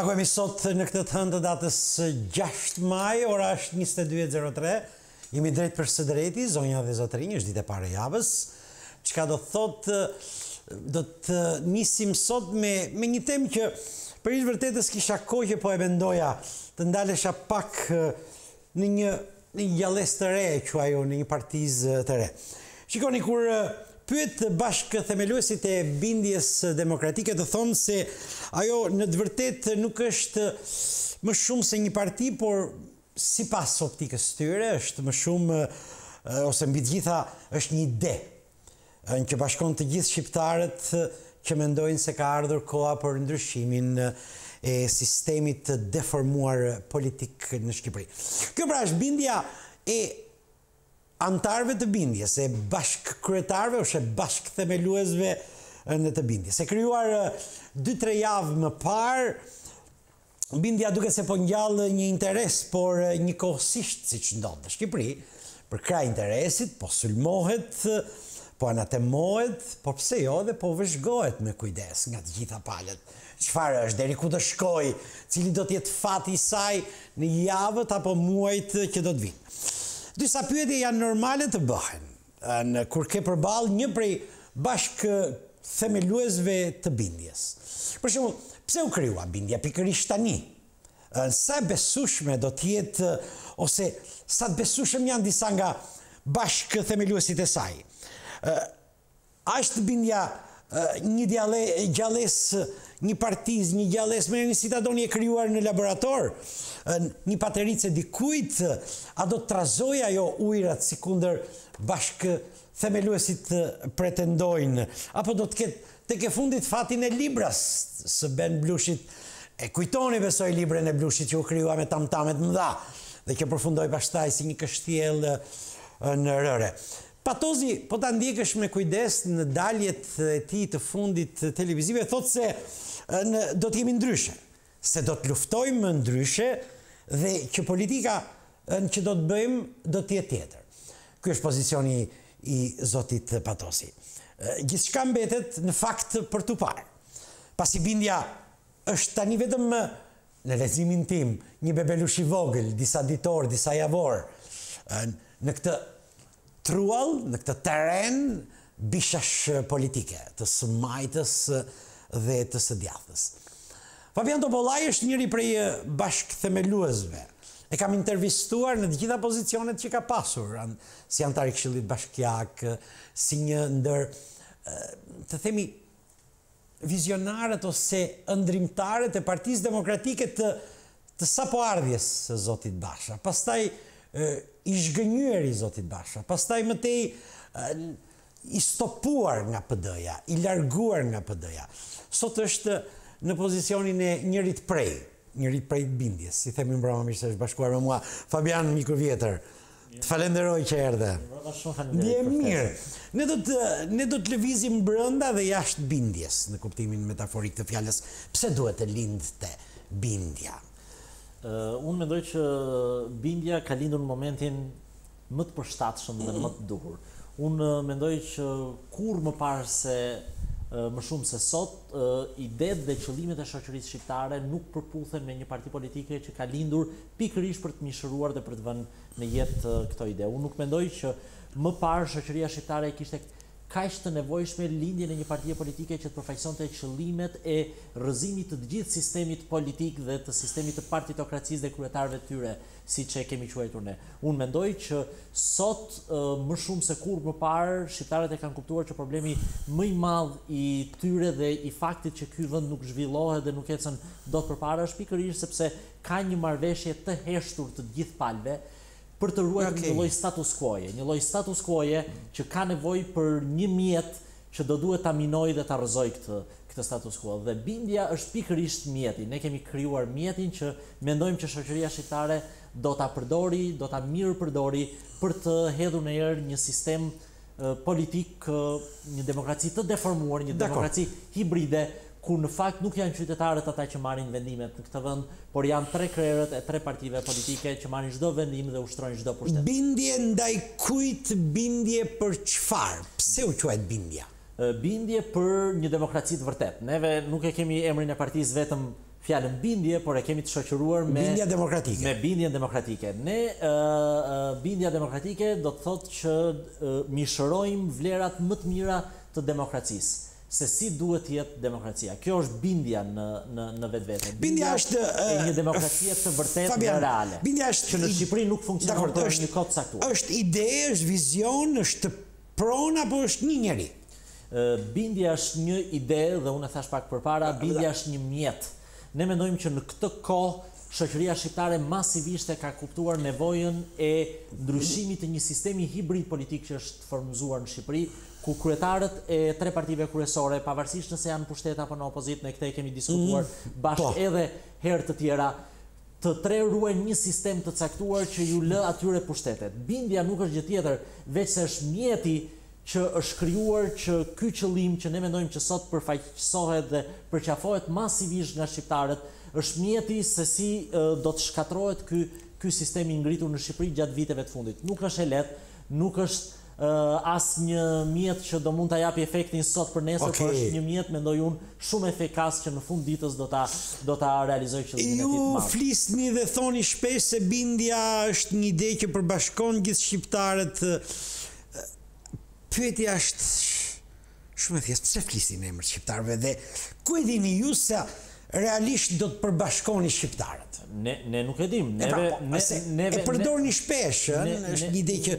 takojmë sot në këtë të hënë të datës 6 maj, ora është 22:03. Jemi drejt për së drejti, zonja dhe zotërinj, është ditë e parë e javës. Çka do thotë, do të nisim sot me një temë që për i vërtetës kisha kohë që po e mendoja të ndalesha pak në një gjallës të re, quaj unë, në një partizë të re. Shikoni, kur pyet bashkë themeluesit e bindjes demokratike, të thonë se ajo në të vërtetë nuk është më shumë se një parti, por sipas optikës tyre është më shumë, ose mbi të gjitha është një ide në që bashkon të gjithë shqiptarët që mendojnë se ka ardhur koha për ndryshimin e sistemit të deformuar politik në Shqipëri. Kjo pra është bindja e antarëve të bindjes, e bashkëkryetarëve ose bashkëthemeluesve në të bindjes. E krijuar 2-3 javë më parë, bindja duke se po ngjall një interes, por njëkohësisht, siç ndodh në Shqipëri, për krah interesit, po sulmohet, po anatemohet, po pse jo, dhe po vëzhgohet me kujdes nga të gjitha palët. Çfarë është, deri ku do shkojë, cili do të jetë fati i saj në javët apo muajt që do të vinë. Disa pyetje janë normale të bëhen kur ke përballë një prej bashkëthemeluesve të bindjes. Për shembull, pse u krijua bindja pikërisht tani? Sa besueshme do të jetë, ose sa të besueshëm janë disa nga bashkëthemeluesit e saj? A është bindja një gjallësë, një partizë, një gjallësë me një citadoni e krijuar në laborator, një paterice dikujt, a do të trazoj ajo ujrat si kundër bashkëthemeluesit pretendojnë, apo do të ketë tek e fundit fatin e libras së Ben Blushit? E kujtoni besoj librin e Blushit që u krijua me tamtamet mëdha dhe që përfundoi pastaj si një kështjell në rëre. Patozi, po ta ndjekësh me kujdes në daljet e tij të fundit televizive, thotë se do të jemi ndryshe, se do të luftojmë ndryshe dhe që politika që do të bëjmë do të jetë tjetër. Ky është pozicioni i zotit Patosi. Gjithçka mbetet në fakt për tu parë. Pasi bindja është tani vetëm në leximin tim një bebelush i vogël, disa ditor, disa javor, në këtë truall, në këtë teren bishash politike, të së majtës dhe të së djathës. Fabian Topollaj është njëri prej bashkëthemeluesve. E kam intervistuar në të gjitha pozicionet që ka pasur, si antar i Këshillit Bashkiak, si një ndër, të themi, vizionarët ose ëndrimtarët e Partisë Demokratike të sapoardhjes së zotit Basha. Pastaj i zhgënjyer i zotit Basha, pastaj mëtej i stopuar nga PD-ja, i larguar nga PD-ja. Sot është në pozicionin e njërit prej bindjes, si themi mbrëma mirë se është bashkuar me mua. Fabian, miku vjetër, të falenderoj që erdhe. Ndje mirë. Ne do të lëvizim brenda dhe jashtë bindjes, në kuptimin metaforik të fjalës. Pse duhet të lindte bindja? Unë mendoj që bindja ka lindur në momentin më të përshtatshëm dhe më të duhur. Unë mendoj që kur më parë se më shumë se sot, idetë dhe qëllimet e shoqërisë shqiptare nuk përputhen me një parti politike që ka lindur pikërisht për të mishëruar dhe për të vënë në jetë këto ide. Unë nuk mendoj që më parë shoqëria shqiptare kishte kaq të nevojshme lindjen e një partie politike që të përfaqësonte qëllimet e rrëzimit të gjithë sistemit politik dhe të sistemit të partitokracisë dhe kryetarëve të tyre, siç e kemi quajtur ne. Unë mendoj që sot më shumë se kur më parë shqiptarët e kanë kuptuar që problemi më i madh i tyre dhe i faktit që ky vend nuk zhvillohet dhe nuk ecën dot përpara është pikërisht sepse ka një marrëveshje të heshtur të gjithë palëve për të ruajtur një lloj status quo-je që ka nevojë për një mjet që do duhet ta minojë dhe ta rrëzojë këtë status quo. Dhe bindja është pikërisht mjeti. Ne kemi krijuar mjetin që mendojmë që shoqëria shqiptare do ta përdori, do ta mirë përdori për të hedhur në erë një sistem politik, një demokraci të deformuar, një demokraci hibride, ku në fakt nuk janë qytetarët ata që marrin vendimet në këtë vend, por janë 3 krerët e 3 partive politike që marrin çdo vendim dhe ushtrojnë çdo pushtet. Bindje ndaj kujt, bindje për çfarë? Pse u quajt bindja? Bindje për një demokraci të vërtet. Neve nuk e kemi emrin e partisë vetëm fjalën bindje, por e kemi të shoqëruar me bindja demokratike. Me bindjen demokratike. Ne bindja demokratike do të thotë që mishërojmë vlerat më të mira të demokracisë. Se si duhet të jetë demokracia. Kjo është bindja në vetvete. Bindja është e një demokracie të vërtetë dhe reale. Bindja është që në Shqipëri nuk funksionon për një kohë të caktuar. Është ide, është vizion, është pronë apo është një njeri? Bindja është një ide dhe unë e thash pak përpara, bindja është një mjet. Ne mendojmë që në këtë kohë shoqëria shqiptare masivisht e ka kuptuar nevojën e ndryshimit të një sistemi hibrid politik që është formëzuar në Shqipëri, ku kryetarët e 3 partive kryesore, pavarësisht nëse janë në pushtet apo në opozitë, ne këtë kemi diskutuar bashkë edhe herë të tjera, të tre ruajnë një sistem të caktuar që ju lë atyre pushtetet. Bindja nuk është gjë tjetër, veç se është mjeti që është krijuar që ky qëllim që ne mendojmë që sot përfaqësohet dhe përqafohet masivisht nga shqiptarët, është mjeti se si do të shkatërrohet ky sistem i ngritur në Shqipëri gjatë viteve të fundit. Nuk është e lehtë, nuk është asnjë mjet që do mund ta japi efektin sot për nesër, por është një mjet, mendoj unë, shumë efikas që në fund ditës do ta realizojë qëllimin e tij të madh. Ju flisni dhe thoni shpesh se bindja është një ide që përbashkon gjithë shqiptarët. Pyetja është shumë e thjeshtë, pse flisni në emër shqiptarëve dhe ku e dini ju se realisht do të përbashkoni shqiptarët? Ne nuk e dim. E përdorni shpesh, është një ide që...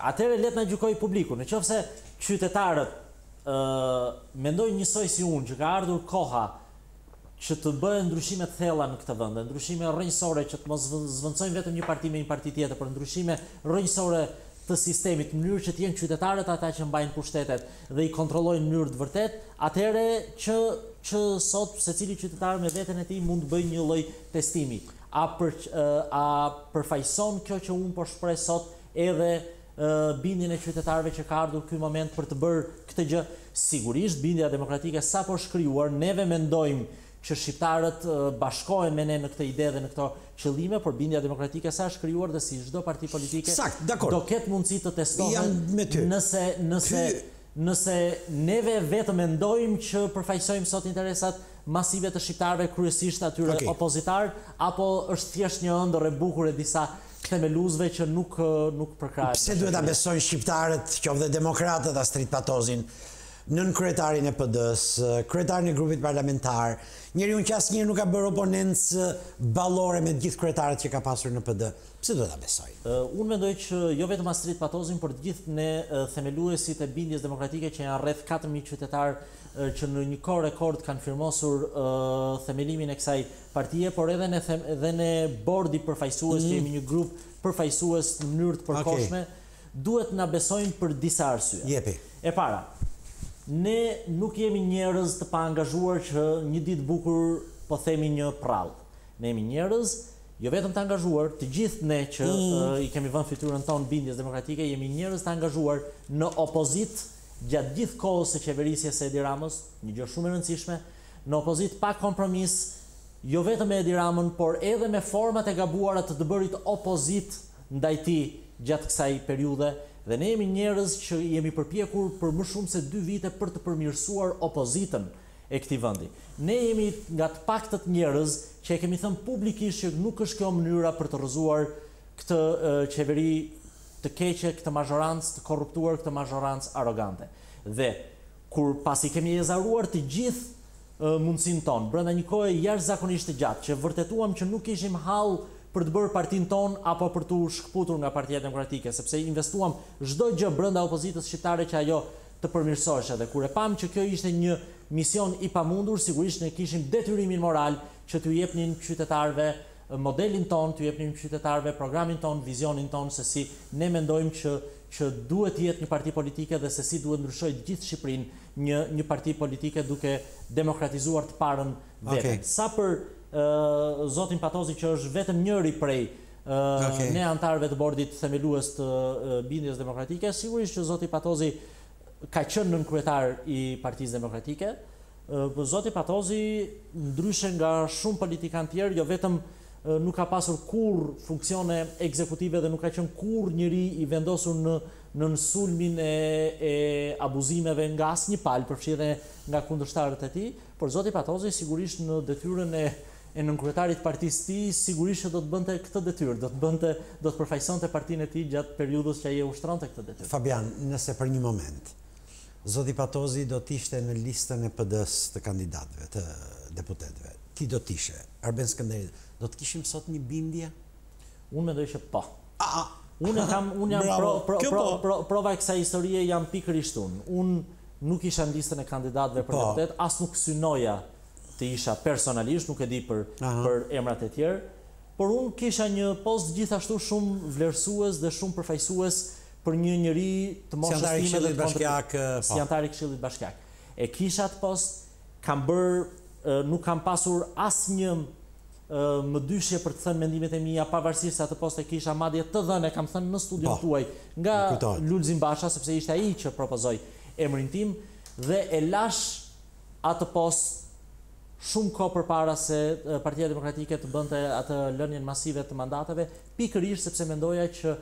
Atëherë le të na gjykojë publiku. Nëse qytetarët mendojnë njësoj si unë, që ka ardhur koha që të bëhen ndryshime të thella në këtë vend, ndryshime rrënjësore që të mos zvendçojnë vetëm një parti me një parti tjetër, por ndryshime rrënjësore të sistemit, në mënyrë që të jenë qytetarët ata që mbajnë pushtetet dhe i kontrollojnë në mënyrë të vërtetë, atëherë që sot secili qytetar me veten e tij mund të bëjë një lloj testimi. A përfaqëson kjo që unë po shpreh sot edhe bindjen e qytetarëve që ka ardhur ky moment për të bërë këtë gjë? Sigurisht bindja demokratike sapo shkrijuar, neve mendojmë që shqiptarët bashkohen me ne në këtë ide dhe në këto qëllime, por bindja demokratike sa është krijuar dhe si çdo parti politike do ketë mundësi të testohet nëse neve vetëm mendojmë që përfaqësojmë sot interesat masive të shqiptarëve, kryesisht atyre opozitar, apo është thjesht një ëndër e bukur e disa themeluesve që nuk përkrahen. Pse duhet ta besojnë shqiptarët, qoftë demokratët as Astrid Patozin, nën kryetarin e PD-s, kryetarin e grupit parlamentar, njeriu që asnjëherë nuk ka bërë oponencë ballore me të gjithë kryetarët që ka pasur në PD. Pse duhet ta besoj? Unë mendoj që jo vetëm Astrid Patozin, por të gjithë ne themeluesit e bindjes demokratike që janë rreth 4000 qytetarë që në një kohë rekord kanë firmosur themelimin e kësaj partie, por edhe ne bordi përfaqësues, që jemi një grup përfaqësues në mënyrë të përkohshme, duhet na besojnë për disa arsye. Jepi. E para, ne nuk jemi njerëz të paangazhuar që një ditë bukur po themi një prall. Ne jemi njerëz jo vetëm të angazhuar, të gjithë ne që i kemi vënë fytyrën tonë bindjes demokratike, jemi njerëz të angazhuar në opozit gjatë gjithë kohës së qeverisjes së Edi Ramës, një gjë shumë e rëndësishme, në opozit pa kompromis, jo vetëm me Edi Ramën, por edhe me format e gabuara të bërit opozit ndaj tij gjatë kësaj periudhe. Dhe ne jemi njerëz që jemi përpjekur për më shumë se 2 vite për të përmirësuar opozitën e këtij vendi. Ne jemi nga të paktët njerëz që e kemi thënë publikisht që nuk është kjo mënyra për të rrëzuar këtë qeveri të keqe, këtë mazhorancë të korruptuar, këtë mazhorancë arrogante. Dhe kur pasi kemi ezaruar të gjithë mundësinë tonë brenda një kohe jashtëzakonisht të gjatë, që vërtetuam që nuk kishim hall për të bërë partin ton apo për të shkputur nga Partia Demokratike, sepse investuam çdo gjë brenda opozitës shqiptare që ajo të përmirësohej. Dhe kur e pam që kjo ishte një mision i pamundur, sigurisht ne kishim detyrimin moral që t'u jepnin qytetarëve modelin ton, t'u jepnin qytetarëve programin ton, vizionin ton, se si ne mendojmë që duhet të jetë një parti politike dhe se si duhet ndryshojë gjithë Shqipërinë një parti politike duke demokratizuar të parën veten. Sa për zotin Patozi, që është vetëm njëri prej ne antarëve të bordit themelues të bindjes demokratike, sigurisht që zoti Patozi ka qenë nën kryetar i Partisë Demokratike. Zoti Patozi, ndryshe nga shumë politikanë tjerë, jo vetëm nuk ka pasur kur funksione ekzekutive dhe nuk ka qenë kur njëri i vendosur në sulmin e abuzimeve nga asnjë palë, përfshirë nga kundërshtarët e tij, por zoti Patozi sigurisht në detyrën e e nënkryetarit partisë ti sigurisht që do të bënte këtë detyrë, do të përfaqësonte partinë e tij gjatë periudhës që ai e ushtronte këtë detyrë. Fabian, nëse për një moment zoti Patozi do të ishte në listën e PD-s të kandidatëve, të deputetëve, ti do të ishe, Arben Skënderi, do të kishim sot një bindje? Unë mendoj që po. Unë jam prova e kësaj historie jam pikërisht unë. Unë nuk isha në listën e kandidatëve për deputet, as nuk synoja të isha personalisht, nuk e di për emrat e tjerë, por unë kisha një post gjithashtu shumë vlerësues dhe shumë përfaqësues për një njeri të moshës time dhe si antar i Këshillit Bashkiak. E kisha atë post, nuk kam pasur asnjë më dyshje për të thënë mendimet e mia, pavarësisht se atë post e kisha madje të dhënë, kam thënë në studion tuaj nga Lulzim Basha, sepse ishte ai që propozoi emrin tim, dhe e lash atë post shumë kohë përpara se Partia Demokratike të bënte atë lënien masive të mandateve, pikërisht sepse mendoja që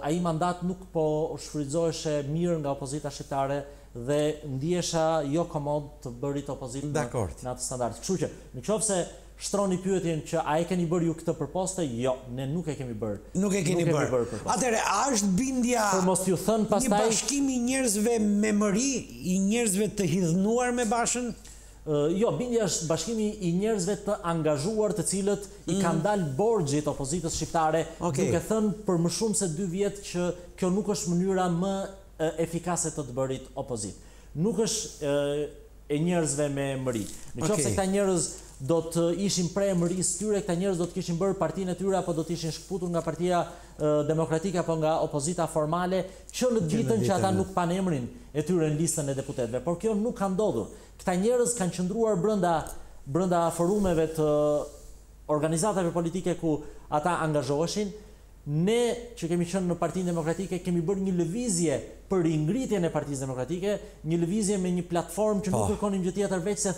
ai mandat nuk po shfrytëzoheshe mirë nga opozita shqiptare dhe ndihesha jo komod të bërit opozitë në atë standard. Kështu që nëse shtroni pyetjen që a e keni bërë ju këtë për poste? Jo, ne nuk e kemi bërë. Nuk e keni bërë. Atëherë, a është bindja një bashkim i njerëzve me mëri, i njerëzve të hidhnuar me bashën? Jo, bindja është bashkimi i njerëzve të angazhuar, të cilët i kanë dalë borxhit opozitës shqiptare, duke thënë për më shumë se 2 vjet që kjo nuk është mënyra më efikase të bërit opozit. Nuk është e njerëzve me mëri. Nëse këta njerëz do të ishin prej mërisë tyre, këta njerëz do të kishin bërë partinë e tyre apo do të ishin shkputur nga Partia Demokratike apo nga opozita formale, që në ditën që ata nuk pan emrin e tyre në listën e deputetëve. Por kjo nuk ka ndodhur. Këta njerëz kanë qëndruar brenda forumeve të organizatave politike ku ata angazhoheshin. Ne që kemi qenë në Partinë Demokratike kemi bërë një lëvizje për ringritjen e Partisë Demokratike, një lëvizje me një platformë që nuk kërkonim gjë tjetër veç se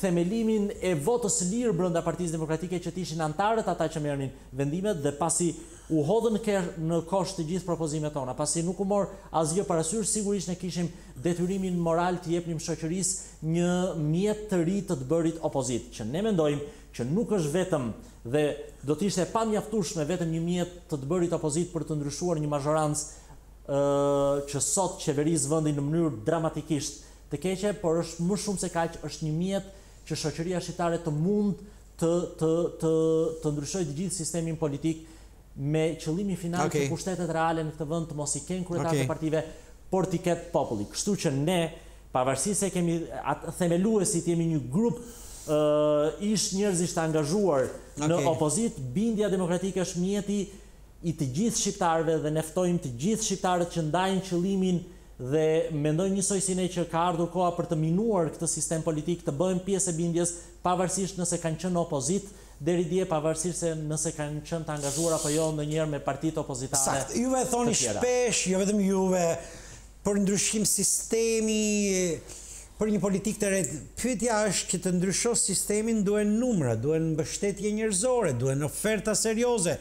themelimin e votës së lirë brenda Partisë Demokratike, që të ishin antarët ata që merrnin vendimet, dhe pasi u hodhën në kosh të gjithë propozimet tona, pasi nuk u mor asgjë parasysh, sigurisht ne kishim detyrimin moral të jepnim shoqërisë një mjet të ri të bërit opozit, që ne mendojmë që nuk është vetëm dhe do të ishte pamjaftueshme vetëm një mjet të bërit opozit për të ndryshuar një mazhorancë që sot qeverisë vendin në mënyrë dramatikisht të keqe, por është më shumë se kaq, është një mjet që shoqëria shqiptare të mund të ndryshojë të gjithë sistemin politik me qëllimin final që pushtetet reale në këtë vend të mos i kenë kryetarët e partive, por t'i ketë populli. Kështu që ne, pavarësisht se kemi themeluesit, jemi një grup ish njerëzisht angazhuar në opozit, bindja demokratike është mjeti i të gjithë shqiptarëve dhe ne ftojmë të gjithë shqiptarët që ndajnë qëllimin dhe mendojnë njësoj si ne që ka ardhur koha për të minuar këtë sistem politik, të bëjmë pjesë e bindjes, pavarësisht nëse kanë qenë në opozit deri dje, pavarësisht se nëse kanë qenë të angazhuar apo jo ndonjëherë me partitë opozitare. Sakt, juve thoni shpesh, jo vetëm juve, për ndryshim sistemi, për një politikë të re. Pyetja është që të ndryshos sistemin duhen numra, duhen mbështetje njerëzore, duhen oferta serioze,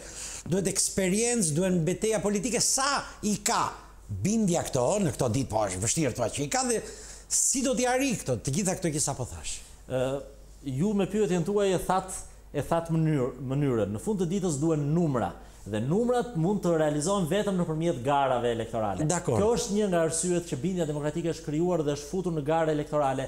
duhet eksperiencë, duhen betejë politike. Sa i ka bindja këto në këto ditë, po është vështirë të që i ka, dhe si do t'i arri këto, të gjitha këto që sapo thash? Ju me pyetjen tuaj e thatë mënyrën. Në fund të ditës duhen numra. Dhe numrat mund të realizohen vetëm nëpërmjet garave elektorale. Kjo është një nga arsyet që bindja demokratike është krijuar dhe është futur në garë elektorale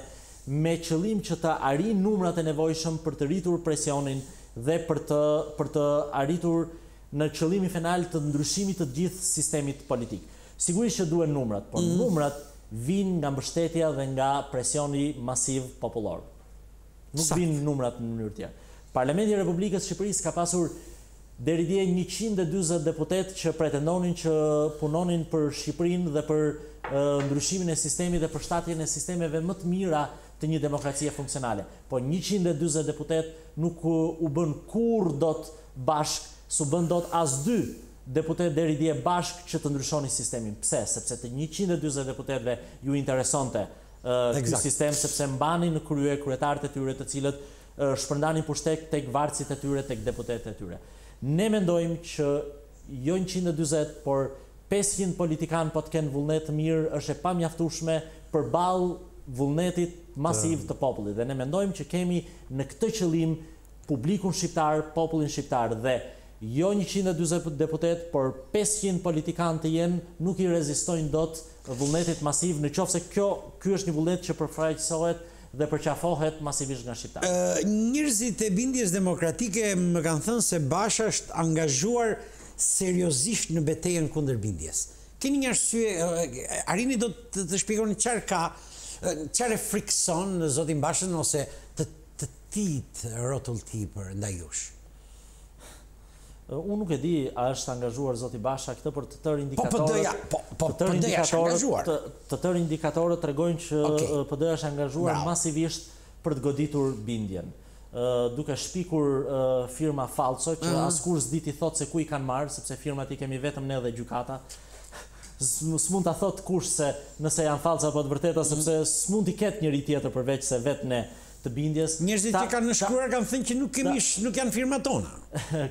me qëllim që të arrijë numrat e nevojshëm për të rritur presionin dhe për të arritur në qëllimin final të ndryshimit të gjithë sistemit politik. Sigurisht që duhen numrat, por numrat vijnë nga mbështetja dhe nga presioni masiv popullor. Nuk vijnë numrat në mënyrë tjetër. Parlamenti i Republikës së Shqipërisë ka pasur deri dje 140 deputet që pretendonin që punonin për Shqipërinë dhe për ndryshimin e sistemit dhe për shtatjen e sistemeve më të mira të një demokracie funksionale. Po 140 deputet nuk u bën kur dot bashk, s'u bën dot as 2 deputet deri dje bashk që të ndryshonin sistemin. Pse? Sepse të 140 deputetëve ju interesonte ky sistem, sepse mbanin në krye kryetarët e tyre të cilët shpërndanin pushtet tek varësit e tyre, tek deputetët e tyre. Ne mendojmë që jo 140, por 500 politikanë po të kenë vullnet të mirë është e pamjaftueshme përballë vullnetit masiv të popullit. Dhe ne mendojmë që kemi në këtë qëllim publikun shqiptar, popullin shqiptar dhe jo 140 deputet, por 500 politikanë të jenë nuk i rezistojnë dot vullnetit masiv, në qoftë se ky është një vullnet që përfaqësohet dhe përqafohet masivisht nga shqiptarët. Njerëzit e bindjes demokratike më kanë thënë se Basha është angazhuar seriozisht në betejën kundër bindjes. Keni një arsye, Arini do të shpjegoni çfarë frikson zotin Bashën ose të tit rrotullti për ndaj jush? Unë nuk e di a është angazhuar zoti Basha këtë për të tërë të tërë indikatorët tregojnë që PD-ja është angazhuar masivisht për të goditur bindjen. Duke shpikur firma falso që askur s'di t'i thot se ku i kanë marrë, sepse firmat i kemi vetëm ne dhe gjykata. S'mund t'a thot kush se nëse janë falsa apo të vërteta, sepse s'mund t'i ketë njëri tjetër përveç se vetë ne të bindjes. Njerëzit që kanë shkruar kanë thënë që nuk janë firma tona.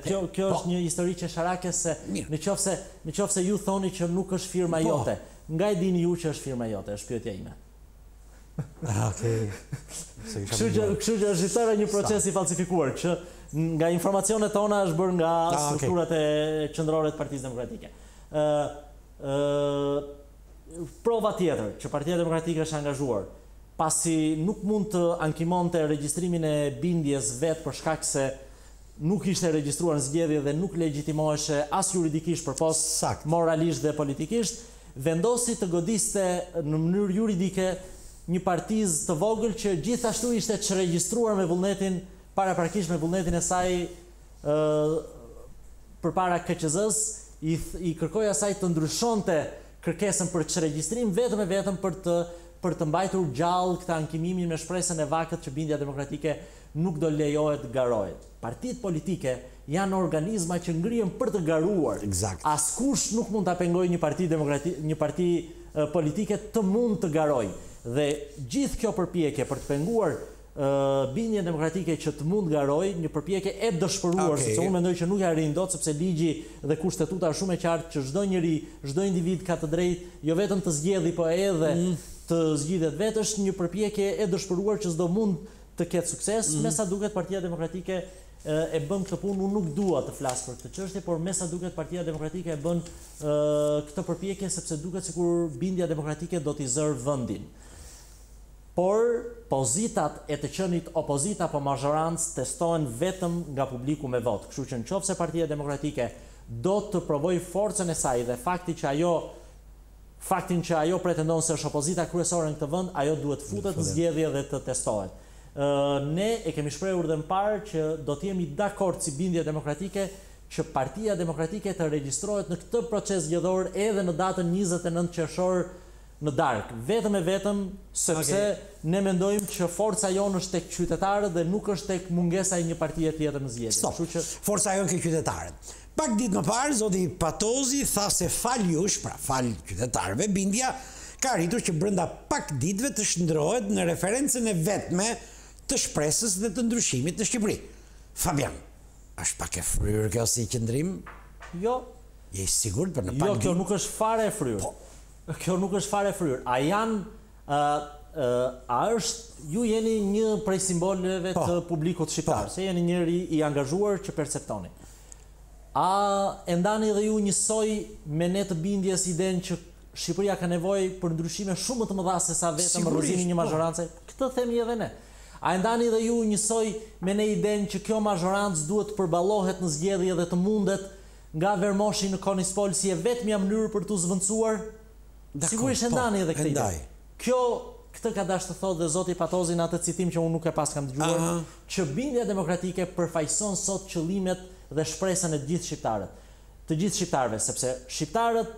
Kjo është një histori qesharake se në qoftë se ju thoni që nuk është firma jote, nga e dini ju që është firma jote, është pyetja ime. Okej. Kështu që është historia një proces i falsifikuar që nga informacionet tona është bërë nga strukturat e qendrore të Partisë Demokratike. Prova tjetër që Partia Demokratike është angazhuar, pasi nuk mund të ankimonte regjistrimin e bindjes vetë për shkak se nuk ishte regjistruar në zgjedhje dhe nuk legjitimoheshe as juridikisht përpos moralisht dhe politikisht, vendosi të godiste në mënyrë juridike një partizë të vogël që gjithashtu ishte çregjistruar me vullnetin, paraprakisht me vullnetin e saj përpara KQZ-s, i kërkoi asaj të ndryshonte kërkesën për çregjistrim vetëm e vetëm për të mbajtur gjallë këtë ankimimin me shpresën e vakët që bindja demokratike nuk do lejohet garohet. Partitë politike janë organizma që ngrihen për të garuar. Askush nuk mund ta pengojë një parti politike të mund të garojë. Dhe gjithë kjo përpjekje për të penguar bindjen demokratike që të mund garojë, një përpjekje e dëshpëruar, sepse unë mendoj që nuk e arrin dot, sepse ligji dhe kushtetuta është shumë e qartë që çdo njeri, çdo individ ka të drejtë jo vetëm të zgjedhë, po edhe të zgjidhet vetë. Është një përpjekje e dëshpëruar që s'do mund të ketë sukses. Me sa duket Partia Demokratike e bën këtë punë, unë nuk dua të flas për këtë çështje, por me sa duket Partia Demokratike e bën këtë përpjekje sepse duket sikur bindja demokratike do t'i zërë vendin. Por pozitat e të qenit opozita apo mazhorancë testohen vetëm nga publiku me votë. Kështu që nëse Partia Demokratike do të provojë forcën e saj dhe faktin që ajo pretendon se është opozita kryesore në këtë vend, ajo duhet futet në zgjedhje dhe të testohet. Ne e kemi shprehur dhe më parë që do të jemi dakord si bindje demokratike që Partia Demokratike të regjistrohet në këtë proces zgjedhor edhe në datën 29 qershor në darkë. Vetëm e vetëm sepse ne mendojmë që forca jonë është tek qytetarët dhe nuk është tek mungesa e një partie tjetër në zgjedhje. Kështu që forca jonë ke qytetarët. Pak ditë më parë, zoti Patozi tha se fal jush, pra fal qytetarëve, bindja ka arritur që brenda pak ditëve të shndrohet në referencën e vetme të shpresës dhe të ndryshimit në Shqipëri. Fabian, është pak e fryrë kjo si qëndrim? Jo. Je i sigurt për në pak ditë? Jo, kjo nuk është fare e fryrë. Kjo nuk është fare e fryrë. A janë, ju jeni një prej simboleve të publikut shqiptar, se jeni njëri i angazhuar që perceptoni. A e ndani dhe ju njësoj me ne të bindjes idenë që Shqipëria ka nevojë për ndryshime shumë më të mëdha se sa vetëm rrëzimi një mazhorance? Këtë themi edhe ne. A e ndani dhe ju njësoj me ne idenë që kjo mazhorancë duhet të përballohet në zgjedhje dhe të mundet nga Vermoshi në Konispol si e vetmja mënyrë për t'u zvendësuar? Sigurisht e ndani edhe këtë ide. Këtë ka dashur të thotë dhe zoti Patozi në atë citim që unë nuk e pas kam dëgjuar, që bindja demokratike përfaqëson sot qëllimet dhe shpresën e të gjithë shqiptarëve, sepse shqiptarët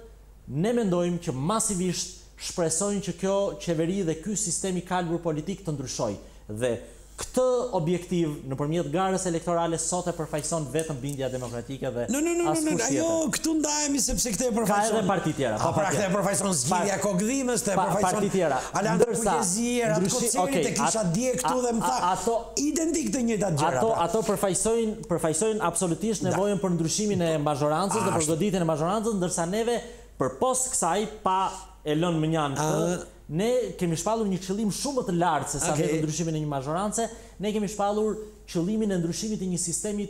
ne mendojmë që masivisht shpresojnë që kjo qeveri dhe ky sistem i kalbur politik të ndryshojë. Dhe këtë objektiv nëpërmjet garës elektorale sot e përfaqëson vetëm bindja demokratike dhe askush tjetër. Jo, këtu ndahemi sepse këtë e përfaqëson. Ka edhe parti tjera. Po pra këtë e përfaqëson zgjidhja Kokdhimës, të e përfaqëson parti tjera. Alandër Kujtezir, atë Kocerit e kisha dje këtu dhe më tha identik të njëjtat gjëra. Ato përfaqësojnë absolutisht nevojën për ndryshimin e mazhorancës dhe për goditjen e mazhorancës, ndërsa neve përpos kësaj pa e lënë më njanë këtë, ne kemi shpallur një qëllim shumë më të lartë se sa vetëm ndryshimin e një mazhorance, ne kemi shpallur qëllimin e ndryshimit të një sistemi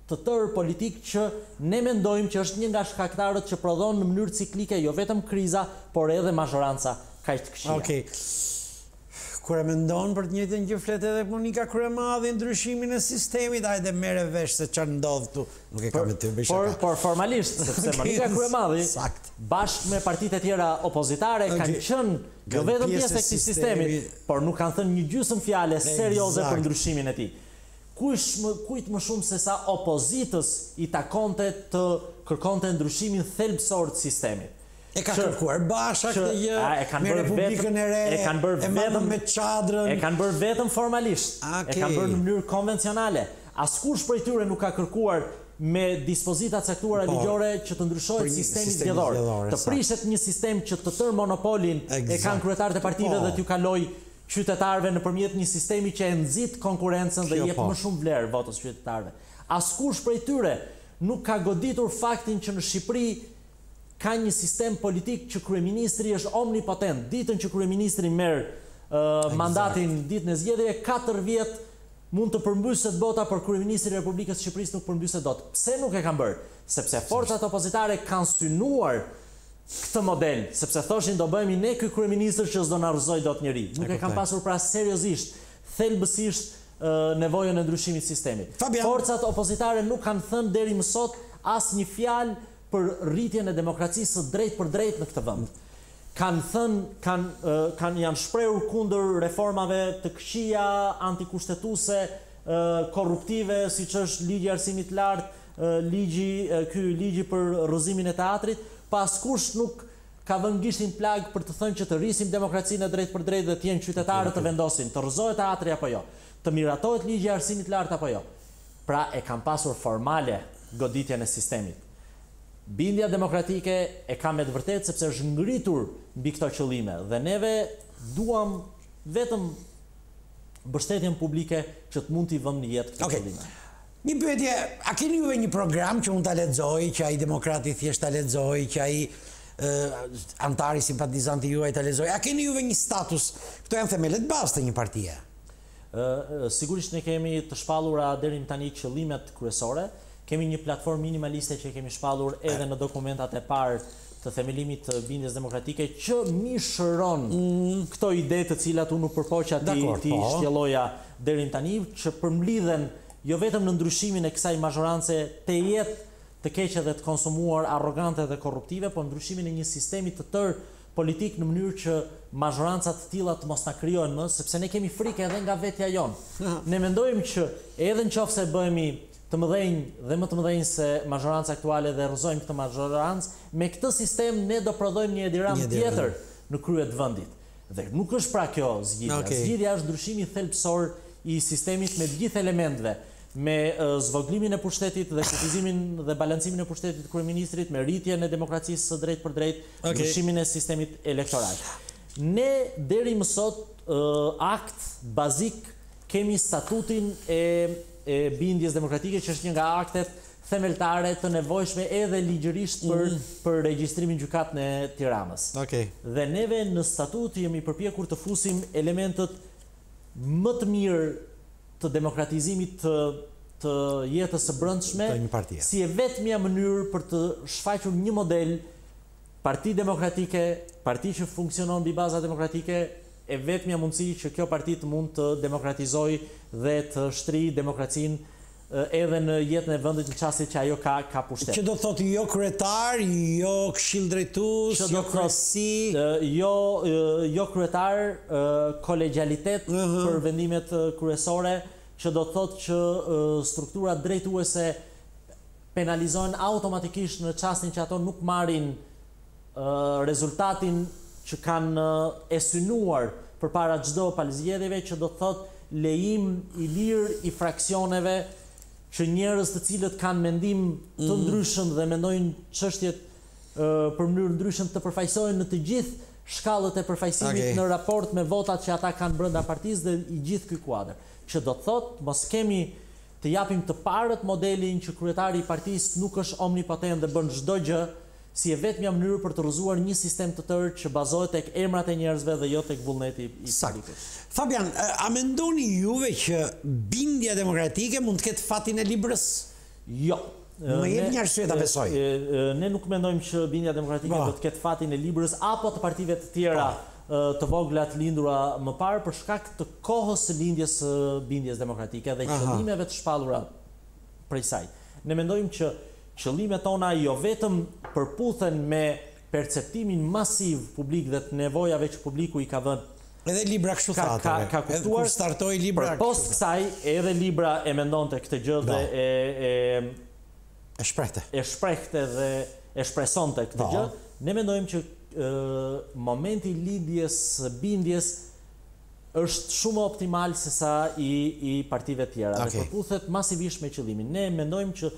të tërë politik që ne mendojmë që është një nga shkaktarët që prodhon në mënyrë ciklike jo vetëm kriza, por edhe mazhoranca kaq të këqija. Okej. Kur e mendon për të njëjtën gjë flet edhe Monika Kryemadhi ndryshimin e sistemit, hajde merre vesh se çfarë ndodh këtu. Nuk e kam me ty bëj shaka. Por formalisht, sepse Monika Kryemadhi bashkë me partitë e tjera opozitare kanë qenë jo vetëm pjesë e këtij sistemi, por nuk kanë thënë një gjysmë fjale serioze për ndryshimin e tij. Kujt më shumë se sa opozitës i takonte të kërkonte ndryshimin thelbësor të sistemit. E ka kërkuar Basha këtë gjë, me Republikën e Re, e madhëm me Çadrën. E kanë bërë vetëm formalisht, e kanë bërë në mënyrë konvencionale. Askush prej tyre nuk ka kërkuar me dispozita caktuara ligjore që të ndryshojë sistemi zgjedhor. Të prishet një sistem që të tërë monopolin e kanë kryetarët e partive dhe t'ju kaloj qytetarëve nëpërmjet një sistemi që e nxit konkurrencën dhe jep më shumë vlerë votës qytetarëve. Askush prej tyre nuk ka goditur faktin që në Shqipëri ka një sistem politik që kryeministri është omnipotent. Ditën që kryeministri merr mandatin ditën e zgjedhjeve, 4 vjet mund të përmbyset bota, por kryeministri i Republikës së Shqipërisë nuk përmbyset dot. Pse nuk e kanë bërë? Sepse forcat opozitare kanë synuar këtë model, sepse thoshin do bëhemi ne ky kryeministër që s'do na rrëzoj dot njeri. Nuk e kanë pasur pra seriozisht, thelbësisht nevojën e ndryshimit të sistemit. Forcat opozitare nuk kanë thënë deri më sot asnjë fjalë për rritjen e demokracisë së drejtë për drejtë në këtë vend. Janë shprehur kundër reformave të këqija, antikushtetuese, korruptive, siç është ligji i arsimit të lartë, ligji për rrëzimin e teatrit, pa askush nuk ka vënë gishtin plag për të thënë që të rrisim demokracinë e drejtë për drejtë dhe të jenë qytetarët të vendosin, të rrëzohet teatri apo jo, të miratohet ligji i arsimit të lartë apo jo. Pra e kanë pasur formale goditjen e sistemit. Bindja demokratike e ka me të vërtetë sepse është ngritur mbi këto qëllime dhe neve duam vetëm mbështetjen publike që të mund t'i vëmë në jetë këto qëllime. Një pyetje, a keni juve një program që unë ta lexoj, që ai demokrati thjesht ta lexoj, që ai antari simpatizanti juaj ta lexoj? A keni juve një status? Këto janë themelet bazë të një partie. Sigurisht ne kemi të shpallura deri tani qëllimet kryesore. Kemi një platformë minimaliste që kemi shpallur edhe në dokumentat e parë të themelimit të bindjes demokratike që mishëron këto ide të cilat unë nuk përpoqja ti shtjelloja deri tani, që përmblidhen jo vetëm në ndryshimin e kësaj mazhorance të jetë të keqe dhe të konsumuar, arrogante dhe korruptive, por ndryshimin e një sistemi të tërë politik në mënyrë që mazhorancat të tilla të mos na krijohen më, sepse ne kemi frikë edhe nga vetja jonë. Ne mendojmë që edhe nëse bëhemi të mëdhenj dhe më të mëdhenj se mazhoranca aktuale dhe rrëzojmë këtë mazhorancë, me këtë sistem ne do prodhojmë një Ediram tjetër në krye të vendit. Dhe nuk është pra kjo zgjidhja. Zgjidhja është ndryshimi thelbësor i sistemit me të gjithë elementëve, me zvoglimin e pushtetit dhe kufizimin dhe balancimin e pushtetit të kryeministrit, me rritjen e demokracisë së drejtë për drejtë, ndryshimin e sistemit elektoral. Ne deri më sot akt bazik kemi statutin e bindjes demokratike, që është një nga aktet themeltare të nevojshme edhe ligjërisht për regjistrimin gjykatën e Tiranës. Dhe neve në statut jemi përpjekur të fusim elementët më të mirë të demokratizimit të jetës së brendshme, si e vetmja mënyrë për të shfaqur një model parti demokratike, parti që funksionon mbi baza demokratike, e vetmja mundësi që kjo parti të mund të demokratizoj dhe të shtri demokracinë edhe në jetën e vendit në çastit që ajo ka pushtet. Që do thotë jo kryetar, jo këshill drejtues, jo kryesi, jo kryetar, kolegjalitet për vendimet kryesore, që do thotë që strukturat drejtuese penalizohen automatikisht në çastin që ato nuk marrin rezultatin që kanë e synuar përpara çdo palëzgjedhjeve, që do thotë lejim i lirë i fraksioneve, që njerëz të cilët kanë mendim të ndryshëm dhe mendojnë çështjet për mënyrë ndryshëm të përfaqësohen në të gjithë shkallët e përfaqësimit në raport me votat që ata kanë brenda partisë dhe i gjithë ky kuadër. Që do thotë mos kemi të japim të parët modelin që kryetari i partisë nuk është omnipotent dhe bën çdo gjë, si e vetmja mënyrë për të rrëzuar një sistem të tërë që bazohet tek emrat e njerëzve dhe jo tek vullneti i politikës. Fabian, a mendoni juve që bindja demokratike mund të ketë fatin e librës? Jo. Më jep një arsye ta besoj. Ne nuk mendojmë që bindja demokratike do të ketë fatin e librës apo të partive të tjera të vogla të lindura më parë për shkak të kohës së lindjes së bindjes demokratike dhe qëllimeve të shpallura prej saj. Ne mendojmë që qëllimet tona jo vetëm përputhen me perceptimin masiv publik dhe të nevojave që publiku i ka dhënë. Edhe Libra kështu thatë. Ka kuptuar. Startoi Libra. Post kësaj edhe Libra e mendonte këtë gjë dhe e shprehte dhe e shpresonte këtë gjë. Ne mendojmë që momenti i lindjes së bindjes është shumë optimal se sa i partive tjera. Dhe përputhet masivisht me qëllimin. Ne mendojmë që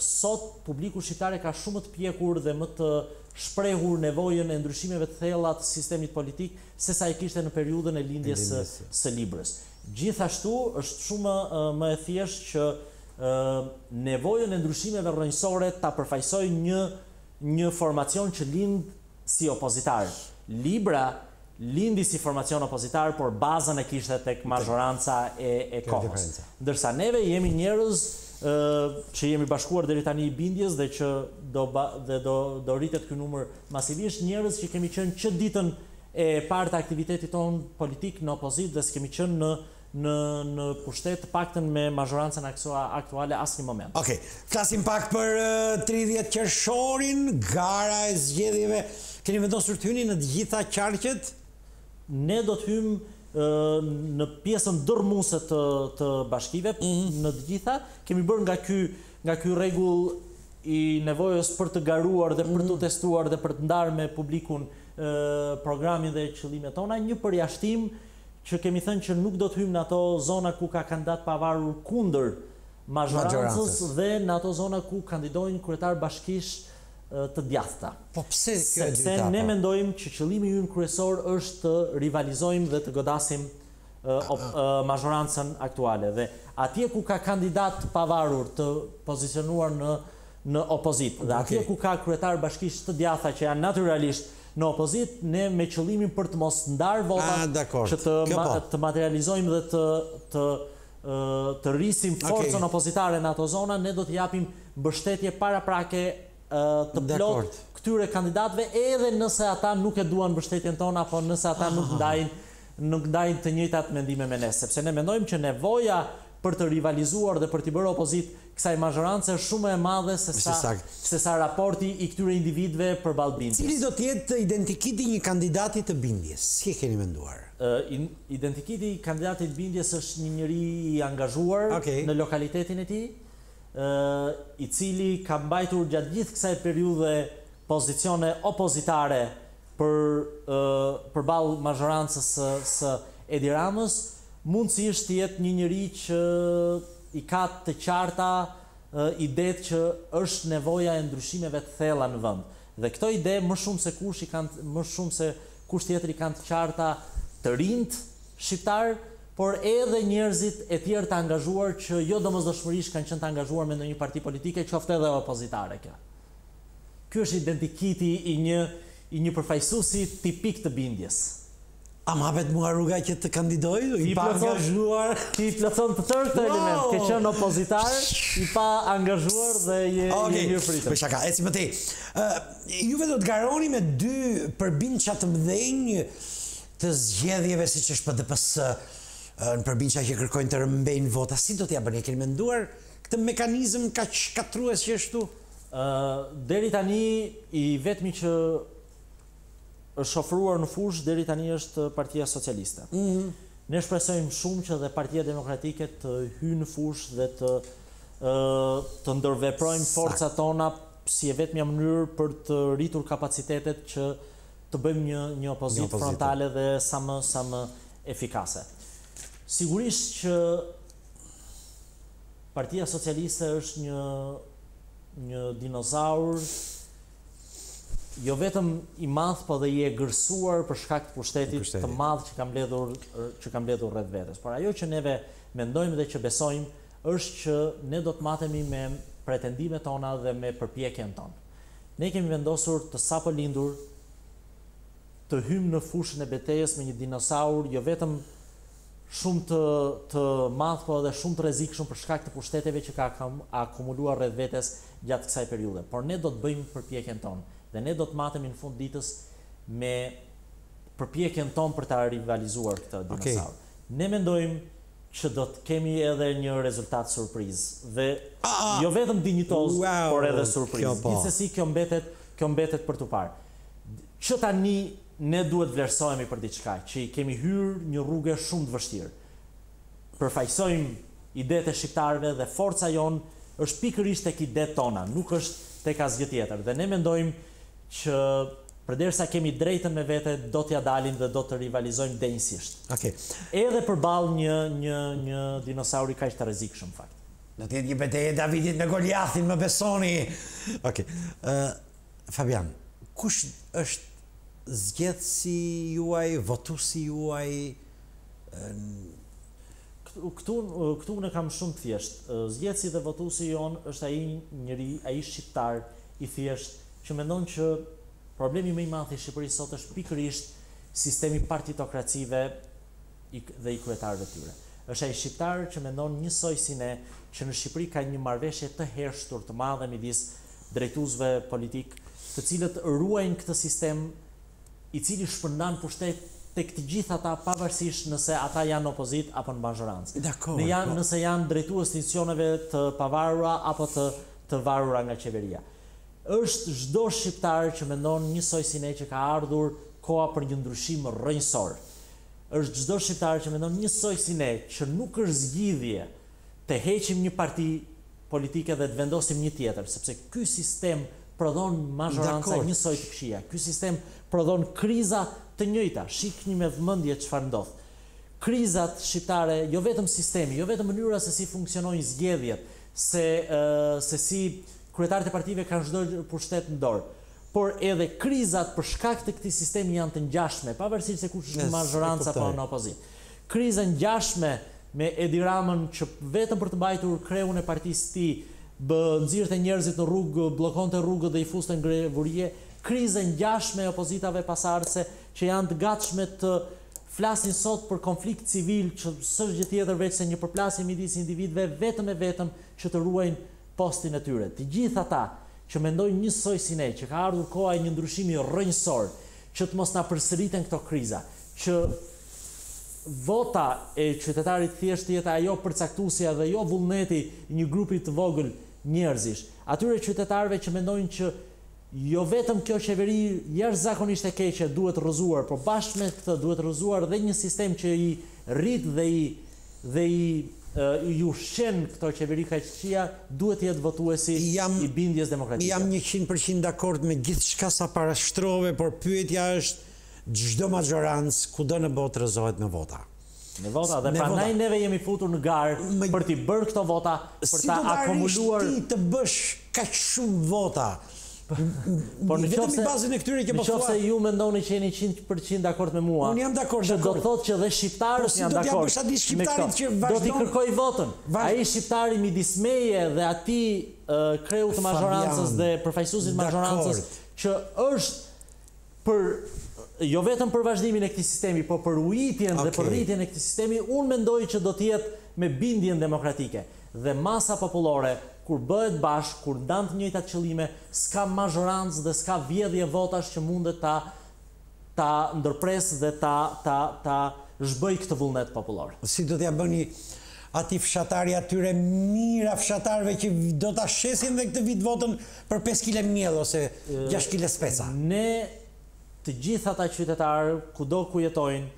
sot publiku shqiptar ka shumë të pjekur dhe më të shprehur nevojën e ndryshimeve të thella të sistemit politik se sa i kishte në periudhën e lindjes së Librës. Gjithashtu është shumë më e thjeshtë që nevojën e ndryshimeve rrënjësore ta përfaqësoj një formacion që lind si opozitar. Libra lindi si formacion opozitar, por bazën e kishte tek mazhoranca e kohës. Ndërsa neve jemi njerëz që jemi bashkuar deri tani i bindjes dhe që do rritet ky numër masivisht, njerëz që kemi qenë që ditën e parë të aktivitetit ton politik në opozit dhe s'kemi qenë në pushtet të paktën me mazhorancën aktuale asnjë moment. Okej, flasim pak për 30 qershorin, gara e zgjedhjeve. Keni vendosur të hyni në të gjitha qarqet? Ne do të hymë në pjesën dërmuese të bashkive, në të gjitha. Kemi bërë nga ky rregull i nevojës për të garuar dhe për të testuar dhe për të ndarë me publikun programin dhe qëllimet tona, një përjashtim që kemi thënë që nuk do të hymë në ato zona ku ka kandidat pavarur kundër mazhorancës dhe në ato zona ku kandidojnë kryetar bashkish të djathta. Po pse kjo e dyta? Sepse ne mendojmë që qëllimi ynë kryesor është të rivalizojmë dhe të godasim mazhorancën aktuale. Dhe atje ku ka kandidat pavarur të pozicionuar në opozit dhe atje ku ka kryetar bashkish të djathta që janë natyralisht në opozit, ne me qëllimin për të mos ndarë votat që të materializojmë dhe të rrisim forcën opozitare në ato zona, ne do të japim mbështetje paraprake të plot këtyre kandidatëve edhe nëse ata nuk e duan mbështetjen tonë apo nëse ata nuk ndajnë të njëjtat mendime me ne, sepse ne mendojmë që nevoja për të rivalizuar dhe për të bërë opozit kësaj mazhorance është shumë e madhe se sa raporti i këtyre individëve përballë bindjes. Cili do të jetë identikiti një kandidati të bindjes? Si e keni menduar? Identikiti i kandidatit bindjes është një njeri i angazhuar në lokalitetin e tij, i cili ka mbajtur gjatë gjithë kësaj periudhe pozicione opozitare përballë mazhorancës së Edi Ramës, mundësisht të jetë një njeri që i ka të qarta idetë që është nevoja e ndryshimeve të thella në vend. Dhe këto ide më shumë se kush tjetër i kanë të qarta të rinjt shqiptar, por edhe njerëzit e tjerë të angazhuar që jo domosdoshmërisht kanë qenë të angazhuar me ndonjë parti politike, qoftë edhe opozitare kjo. Ky është identikiti i një përfaqësuesi tipik të bindjes. A më hapet mua rruga që të kandidoj? I pa angazhuar? Ti plotson të tërë këto element, ke qenë opozitar, i pa angazhuar dhe je mirë pritëm. Për shaka, eci më tej. Juve do të garoni me 2 përbindqa të mëdhenj të zgjedhjeve siç është PDPS në përbindqa që kërkojnë të rëmbejnë vota. Si do t'ja bëni? Keni menduar këtë mekanizëm kaq shkatrues që është tu? Deri tani i vetmi që është ofruar në fushë deri tani është Partia Socialiste. Ne shpresojmë shumë që dhe Partia Demokratike të hyjë në fushë dhe të ndërveprojmë forcat tona si e vetmja mënyrë për të rritur kapacitetet që të bëjmë një opozit frontale dhe sa më efikase. Sigurisht që Partia Socialiste është një dinozaur jo vetëm i madh, po dhe i e gërsuar për shkak të pushtetit të madh që ka mbledhur rreth vetes. Por ajo që neve mendojmë dhe që besojmë është që ne do të matemi me pretendimet tona dhe me përpjekjen tonë. ne kemi vendosur të sapo lindur të hymë në fushën e betejës me një dinosaur, jo vetëm shumë të madh, po edhe shumë të rrezikshëm për shkak të pushteteve që ka akumuluar rreth vetes gjatë kësaj periudhe. Por ne do të bëjmë përpjekjen tonë dhe ne do të matemi në fund ditës me përpjekjen tonë për ta rivalizuar këtë dinosaur. Ne mendojmë që do të kemi edhe një rezultat surprizë dhe jo vetëm dinjitoz, por edhe surprizë. Gjithsesi kjo mbetet për tu parë. Që tani ne duhet vlerësohemi për diçka, që i kemi hyrë një rrugë shumë të vështirë. Përfaqësojmë idetë e shqiptarëve dhe forca jonë është pikërisht tek idetë tona, nuk është tek asgjë tjetër. Dhe ne mendojmë që përderisa kemi drejtën me vete, do t'ja dalim dhe do të rivalizojmë denjësisht. Edhe përballë një dinosauri kaq të rrezikshëm fakt. Do të jetë një betejë Davidit me Goliathin, më besoni. Fabian, kush është zgjedhësi juaj, votuesi juaj? Këtu unë kam shumë të thjeshtë. Zgjedhësi dhe votuesi jon është ai shqiptar i thjesht që mendon që problemi më i madh i Shqipërisë sot është pikërisht sistemi partitokracive dhe i kryetarëve tyre. Është ai shqiptar që mendon njësoj si ne që në Shqipëri ka një marrëveshje të hershtur të madhe midis drejtuesve politik, të cilët ruajnë këtë sistem i cili shpërndan pushtet tek të gjithë ata pavarësisht nëse ata janë opozit apo në mazhorancë. Nëse janë drejtues të institucioneve të pavarura apo të varura nga qeveria. Është çdo shqiptar që mendon njësoj si ne që ka ardhur koha për një ndryshim rrënjësor. Është çdo shqiptar që mendon njësoj si ne që nuk është zgjidhje të heqim një parti politike dhe të vendosim një tjetër, sepse ky sistem prodhon mazhoranca njësoj të këqija. Ky sistem prodhon kriza të njëjta. Shikni me vëmendje çfarë ndodh. Krizat shqiptare, jo vetëm sistemi, jo vetëm mënyra se si funksionojnë zgjedhjet, se si kryetarët e partive kanë çdo pushtet në dorë, por edhe krizat për shkak të këtij sistemi janë të ngjashme, pavarësisht se kush është në mazhorancë apo në opozit. Kriza ngjashme me Edi Ramën që vetëm për të mbajtur kreun e partisë së tij nxirrte njerëzit në rrugë, bllokonte rrugët dhe i fuste në grevurie, kriza ngjashme e opozitave pasardhëse që janë të gatshme të flasin sot për konflikt civil që s'është gjë tjetër veç se një përplasje midis individëve vetëm e vetëm që të ruajnë postin e tyre. Të gjithë ata që mendojnë njësoj si ne, që ka ardhur koha e një ndryshimi rrënjësor, që të mos na përsëriten këto kriza, që vota e qytetarit thjesht jetë ajo përcaktuesja dhe jo vullneti i një grupi të vogël njerëzish. Atyre qytetarëve që mendojnë që jo vetëm kjo qeveri jashtëzakonisht e keqe duhet rrëzuar, por bashkë me këtë duhet rrëzuar dhe një sistem që i rrit dhe i ushqen këto qeveri kaqësia, duhet jetë votuesi i bindjes demokratike. Jam 100% dakord me gjithçka sa parashtrove, por pyetja është çdo mazhorancë kudo në botë rrëzohet me vota. Me vota, dhe prandaj neve jemi futur në garë për t'i bërë këto vota, për ta akumuluar. Si do të bësh kaq shumë vota? Por vetëm në bazën e këtyre që po thua. Nëse ju mendoni që jeni 100% dakord me mua. Unë jam dakord. Që do thotë që dhe shqiptarët janë dakord. Po si do t'ja bësh atij shqiptarit që vazhdon. Do t'i kërkoj votën. Ai shqiptari midis meje dhe atij kreu të mazhorancës dhe përfaqësuesit të mazhorancës që është për jo vetëm për vazhdimin e këtij sistemi, por për ujitjen dhe për rritjen e këtij sistemi, unë mendoj që do të jetë me bindjen demokratike dhe masa popullore kur bëhet bashkë, kur ndan të njëjtat qëllime, s'ka mazhorancë dhe s'ka vjedhje votash që mundet ta ndërpresë dhe ta zhbëj këtë vullnet popullor. Si do t'ja bëni ati fshatari atyre mira fshatarëve që do ta shesin dhe këtë vit votën për 5 kg miell ose 6 kg speca? Ne të gjithë ata qytetarë, kudo ku jetojnë,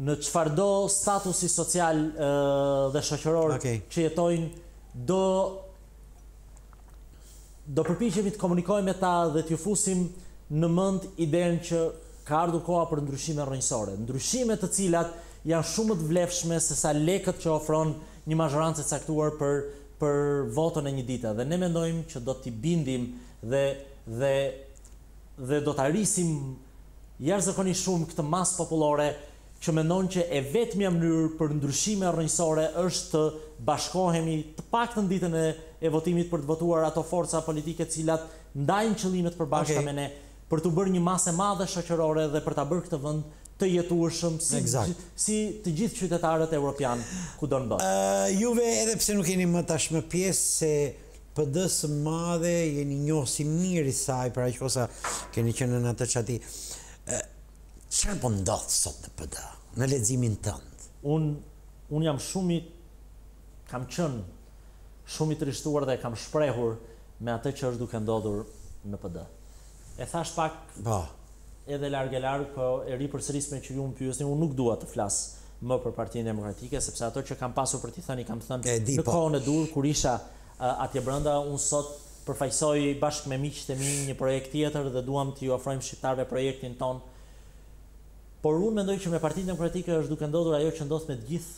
në çfarëdo statusi social dhe shoqëror që jetojnë, do përpiqemi të komunikojmë me ta dhe t'ju fusim në mend idenë që ka ardhur koha për ndryshime rrënjësore, ndryshime të cilat janë shumë më të vlefshme se sa lekët që ofron një mazhorancë e caktuar për votën e një dite. Dhe ne mendojmë që do t'i bindim dhe do ta rrisim jashtëzakonisht shumë këtë masë popullore që mendon që e vetmja mënyrë për ndryshime rrënjësore është të bashkohemi të paktën ditën e votimit për të votuar ato forca politike cilat ndajnë qëllimet përbashkëta me ne, për të bërë një masë e madhe shoqërore dhe për ta bërë këtë vend të jetueshëm si të gjithë qytetarët evropian kudo në botë. Juve edhe pse nuk jeni më tashmë pjesë se PD së madhe, jeni njohësi mirë i saj, për aq kosa keni qenë në atë çati. Çfarë po ndodh sot në PD, në leximin tënd? Unë jam kam qenë shumë i trishtuar dhe kam shprehur me atë që është duke ndodhur në PD. E thash pak edhe larg, po e ripërsëris me që ju më pyesni, unë nuk dua të flas më për Partinë Demokratike, sepse ato që kam pasur për t'i thënë, kam thënë në kohën e dur, kur isha atje brenda, unë sot përfaqësoj bashkë me miqtë e mi një projekt tjetër dhe duam t'ju ofrojmë shqiptarëve projektin ton. Por unë mendoj që me Partinë Demokratike është duke ndodhur ajo që ndodh me të gjithë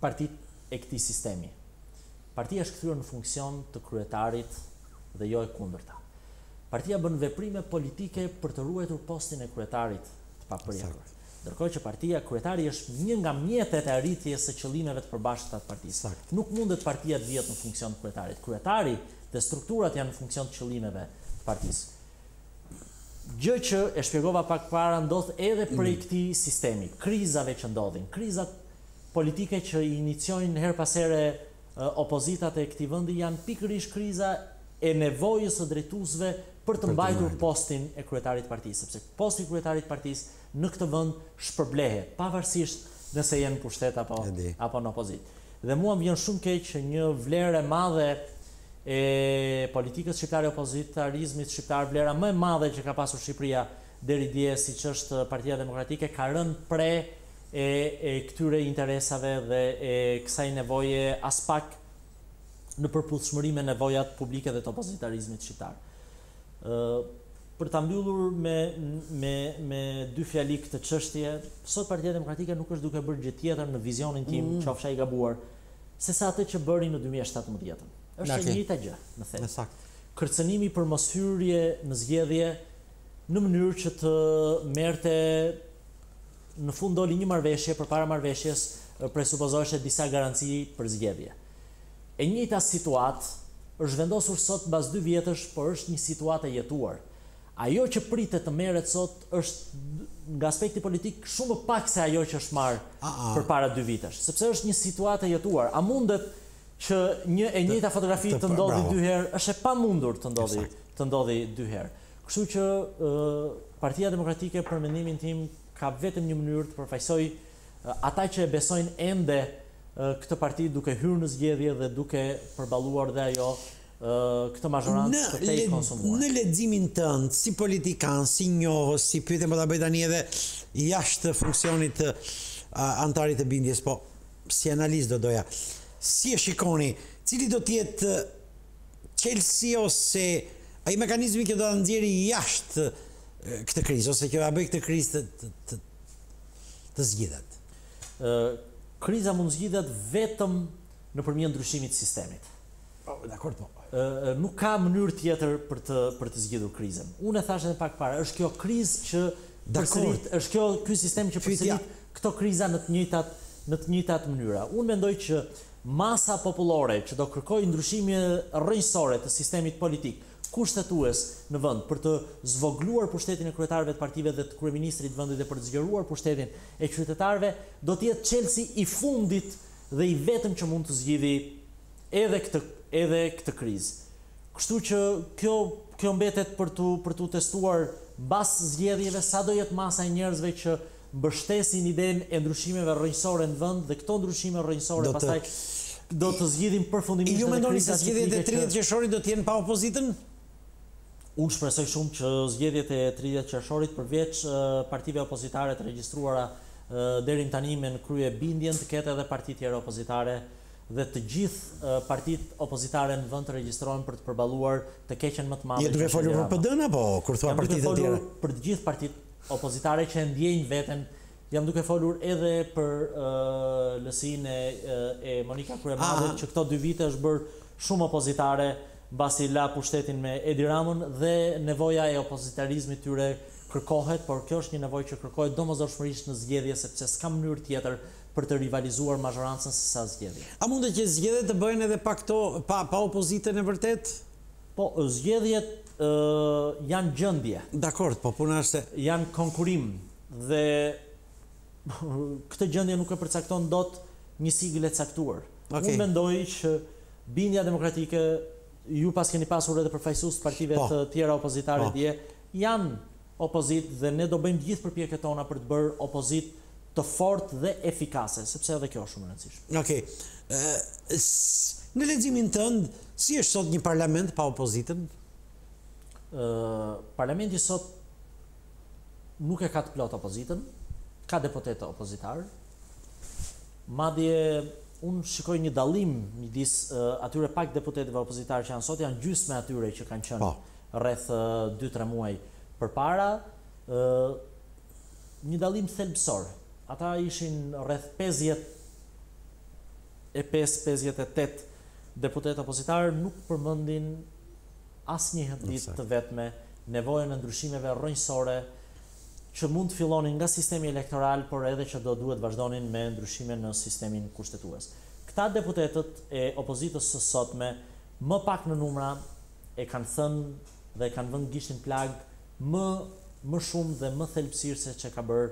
partitë e këtij sistemi. Partia është kthyer në funksion të kryetarit dhe jo e kundërta. Partia bën veprime politike për të ruajtur postin e kryetarit të papërjetur. Ndërkohë që kryetari është një nga mjetet e arritjes së qëllimeve të përbashkëta të partisë. Nuk mundet partia të vihet në funksion të kryetarit. Kryetari dhe strukturat janë në funksion të qëllimeve të partisë. Gjë që e shpjegova pak para ndodh edhe prej këtij sistemi, krizave që ndodhin, krizat politike që i iniciojnë her pas here opozitat e këtij vendi janë pikërisht kriza e nevojës së drejtuesve për të mbajtur postin e kryetarit të partisë, sepse posti i kryetarit të partisë në këtë vend shpërblehet, pavarësisht nëse janë në pushtet apo në opozitë. Dhe mua më vjen shumë keq që një vlerë e madhe e politikës shqiptare, opozitarizmit shqiptar, vlera më e madhe që ka pasur Shqipëria deri dje, siç është Partia Demokratike, ka rënë pre e këtyre interesave dhe e kësaj nevoje as pak në përputhshmëri me nevojat publike dhe të opozitarizmit shqiptar. Për ta mbyllur me dy fjali këtë çështje, sot Partia Demokratike nuk është duke bërë gjë tjetër në vizionin tim, qofsha i gabuar, sesa atë që bëri në 2017. Është e njëjta gjë, në thelb. Kërcënimi për mos hyrje në zgjedhje në mënyrë që të merrte në fund doli një marrëveshje, përpara marrëveshjes presupozoheshe disa garanci për zgjedhje. E njëjta situatë është vendosur sot mbas 2 vjetësh, por është një situatë e jetuar. Ajo që pritet të merret sot është nga aspekti politik shumë më pak se ajo që është marrë përpara 2 vitesh, sepse është një situatë e jetuar. A mundet që një e njëjta fotografi të ndodhi 2 herë? Është e pamundur të ndodhi 2 herë. Kështu që Partia Demokratike, për mendimin tim, ka vetëm një mënyrë të përfaqësoj ata që e besojnë ende këtë parti duke hyrë në zgjedhje dhe duke përballuar dhe ajo këtë mazhorancë të tej konsumuar. Në leximin tënd, si politikan, si njohës, si pyetje më ta bëj tani edhe jashtë funksionit të antarit të bindjes, po si analizë do doja. Si e shikoni, cili do të jetë çelësi ose ai mekanizmi që do ta nxjerrë jashtë këtë krizë ose që do ta bëjë këtë krizë të zgjidhet? Kriza mund zgjidhet vetëm nëpërmjet ndryshimit të sistemit. Dakor, po. Nuk ka mënyrë tjetër për të zgjidhur krizën. Unë e thash edhe pak para, është kjo krizë që përsërit, është ky sistem që përsërit këto kriza në të njëjtat mënyra. Unë mendoj që masa popullore që do kërkojë ndryshime rrënjësore të sistemit politik, kushtetues në vend për të zvogluar pushtetin e kryetarëve të partive dhe të kryeministrit të vendit dhe për të zgjeruar pushtetin e qytetarëve, do të jetë çelësi i fundit dhe i vetëm që mund të zgjidhë edhe këtë krizë. Kështu që kjo mbetet për tu testuar mbas zgjedhjeve sa do jetë masa e njerëzve që mbështesin idenë e ndryshimeve rrënjësore në vend dhe këto ndryshime rrënjësore pastaj do të zgjidhin përfundimisht. Ju mendoni se zgjedhjet e 30 qershorit do të jenë pa opozitën? Unë shpresoj shumë që zgjedhjet e 30 qershorit përveç partive opozitare të regjistruara deri tani me në krye bindjen të ketë edhe parti tjera opozitare dhe të gjithë partitë opozitare në vend të regjistrohen për të përballuar të keqen më të madhe. Je duke folur për PD-n apo kur thua partitë të tjera? Për të gjithë partitë opozitare që ndjejnë veten, jam duke folur edhe për lësinë e Monika Kryemadit që këto 2 vite është bërë shumë opozitare mbasi la pushtetin me Edi Ramën dhe nevoja e opozitarizmit tyre kërkohet, por kjo është një nevojë që kërkohet domosdoshmërisht në zgjedhje sepse s'ka mënyrë tjetër për të rivalizuar mazhorancën se sa zgjedhje. A mundet që zgjedhjet të bëhen edhe pa opozitën e vërtet? Po, zgjedhjet janë gjendje. Dakor, po puna është se janë konkurim dhe këtë gjendje nuk e përcakton dot një sigël e caktuar. Unë mendoj që bindja demokratike, ju pas keni pasur edhe përfaqësues të partive të tjera opozitare dje, janë opozit dhe ne do bëjmë gjithë përpjekjet tona për të bërë opozit të fortë dhe efikase, sepse edhe kjo është shumë e rëndësishme. Okej. Në leximin tënd, si është sot një parlament pa opozitën? Parlamenti sot nuk e ka të plot opozitën, ka deputetë opozitar. Madje unë shikoj një dallim midis atyre pak deputetëve opozitar që janë sot, janë gjysmë atyre që kanë qenë rreth 2-3 muaj përpara, një dallim thelbësor. Ata ishin rreth 58 deputetë opozitar, nuk përmendin asnjë ditë të vetme nevojën e ndryshimeve rrënjësore që mund të fillonin nga sistemi elektoral, por edhe që do duhet vazhdonin me ndryshime në sistemin kushtetues. Këta deputetët e opozitës së sotme, më pak në numra, e kanë thënë dhe kanë vënë gishtin plag më shumë dhe më thelbësirë se që ka bërë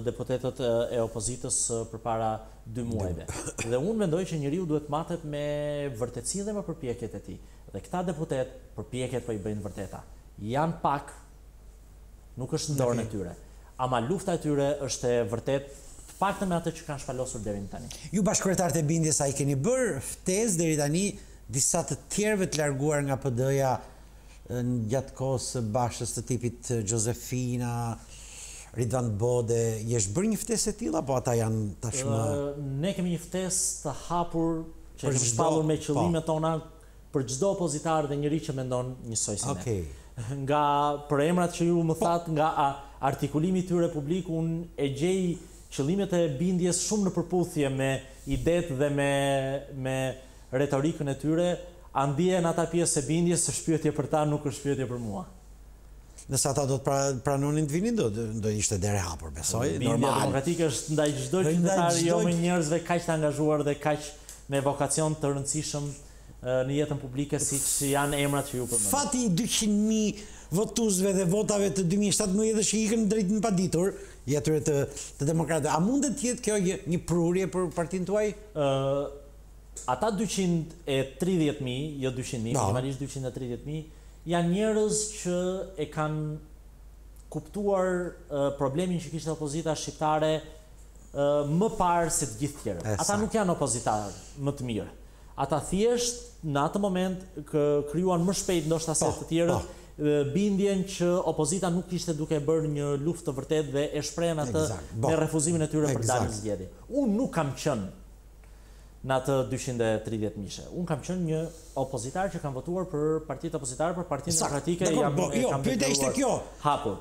deputetët e opozitës përpara 2 muajve. Dhe unë mendoj që njeriu duhet matet me vërtetësi dhe me përpjekjet e tij. Dhe këta deputet përpjekjet po i bëjnë vërteta. Janë pak, nuk është në dorën e tyre. Ama lufta e tyre është e vërtet të paktën me atë që kanë shpalosur deri tani. Ju bashkëkryetarët e bindjes, a i keni bërë ftesë deri tani disa të tjerëve të larguar nga PD-ja gjatë kohës së bashkës të tipit Josefina, Ridvan Bode, jesh bërë një ftesë e tilla apo ata janë tashmë? Ne kemi një ftesë të hapur që kemi shpallur me qëllimet tona për çdo opozitar dhe njëri që mendon njësoj si ne. Nga për emrat që ju më thatë, nga artikulimi tyre publik, unë e gjej qëllimet e bindjes shumë në përputhje me idet dhe me retorikën e tyre, andje në ata pjesë e bindjes së shpyetje për ta nuk është shpyetje për mua. Nëse ata do të pranonin të vinin, do ishte dere hapur, besoj. Bindja demokratike është ndaj çdo qytetari, jo me njerëzve kaq të angazhuar dhe kaq me vokacion të rëndësishëm në jetën publike siç janë emrat që ju përmendët. Fati 200.000 votuesve dhe votave të 2017 që ikën drejt në paditur, i atyre të demokratëve. A mundet të jetë kjo një prurje për partinë tuaj? Ata 230.000, jo 200.000, minimalisht 230.000, janë njerëz që e kanë kuptuar problemin që kishte opozita shqiptare më parë se të gjithë tjerët. Ata nuk janë opozitarë më të mirë. Ata thjesht në atë moment krijuan më shpejt ndoshta se të tjerët bindjen që opozita nuk ishte duke bërë një luftë të vërtetë dhe e shprehen atë me refuzimin e tyre për dalë zgjedhje. Unë nuk kam qenë në atë 230.000. Unë kam qenë një opozitar që kam votuar për partitë opozitare, për Partinë Demokratike. Jo, pyetja ishte kjo.